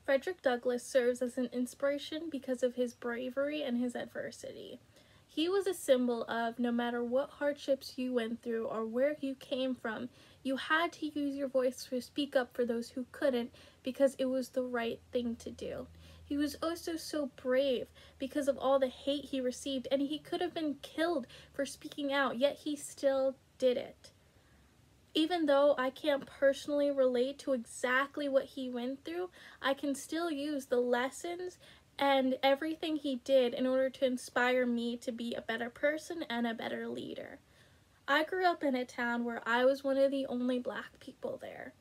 Frederick Douglass serves as an inspiration because of his bravery and his adversity. He was a symbol of no matter what hardships you went through or where you came from, you had to use your voice to speak up for those who couldn't because it was the right thing to do. He was also so brave because of all the hate he received, and he could have been killed for speaking out, yet he still did it. Even though I can't personally relate to exactly what he went through, I can still use the lessons and everything he did in order to inspire me to be a better person and a better leader. I grew up in a town where I was one of the only Black people there.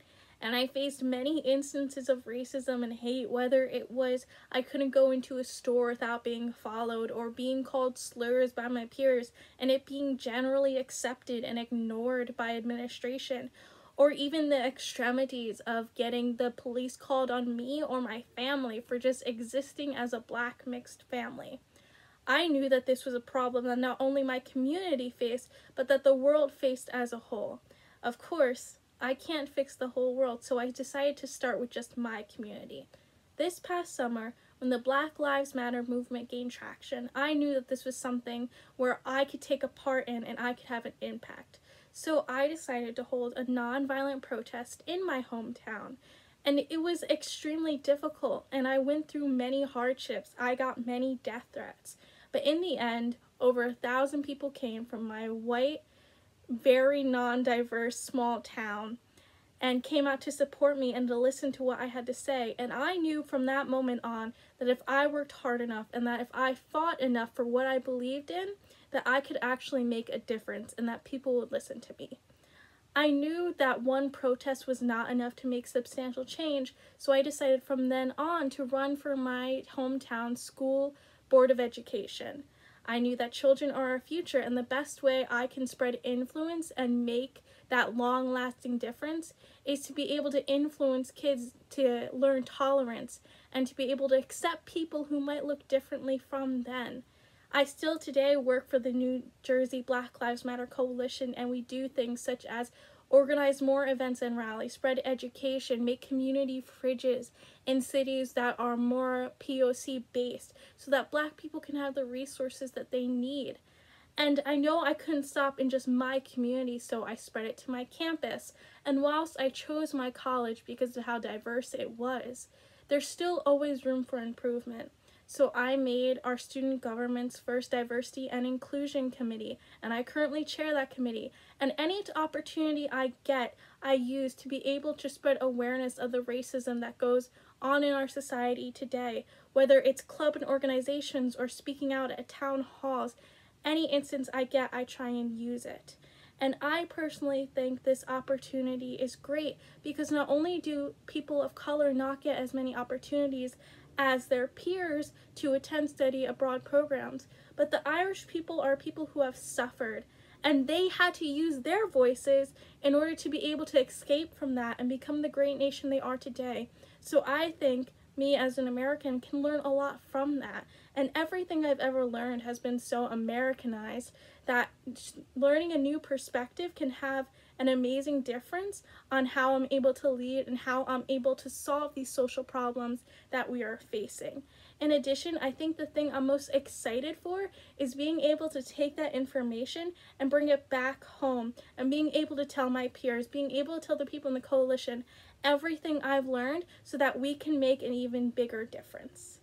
And I faced many instances of racism and hate, whether it was I couldn't go into a store without being followed, or being called slurs by my peers and it being generally accepted and ignored by administration, or even the extremities of getting the police called on me or my family for just existing as a Black mixed family. I knew that this was a problem that not only my community faced, but that the world faced as a whole. Of course, I can't fix the whole world, so I decided to start with just my community. This past summer, when the Black Lives Matter movement gained traction, I knew that this was something where I could take a part in and I could have an impact. So I decided to hold a non-violent protest in my hometown. And it was extremely difficult, and I went through many hardships. I got many death threats. But in the end, over 1,000 people came from my white, very non-diverse small town and came out to support me and to listen to what I had to say. And I knew from that moment on that if I worked hard enough and that if I fought enough for what I believed in, that I could actually make a difference and that people would listen to me. I knew that one protest was not enough to make substantial change, so I decided from then on to run for my hometown school board of education. I knew that children are our future, and the best way I can spread influence and make that long-lasting difference is to be able to influence kids to learn tolerance and to be able to accept people who might look differently from them. I still today work for the New Jersey Black Lives Matter Coalition, and we do things such as organize more events and rallies, spread education, make community fridges in cities that are more POC based so that Black people can have the resources that they need. And I know I couldn't stop in just my community, so I spread it to my campus. And whilst I chose my college because of how diverse it was, there's still always room for improvement. So I made our student government's first diversity and inclusion committee, and I currently chair that committee. And any opportunity I get, I use to be able to spread awareness of the racism that goes on in our society today, whether it's club and organizations or speaking out at town halls. Any instance I get, I try and use it. And I personally think this opportunity is great because not only do people of color not get as many opportunities as their peers to attend study abroad programs, but the Irish people are people who have suffered, and they had to use their voices in order to be able to escape from that and become the great nation they are today. So I think me as an American can learn a lot from that, and everything I've ever learned has been so Americanized that learning a new perspective can have an amazing difference on how I'm able to lead and how I'm able to solve these social problems that we are facing. In addition, I think the thing I'm most excited for is being able to take that information and bring it back home and being able to tell my peers, being able to tell the people in the coalition everything I've learned so that we can make an even bigger difference.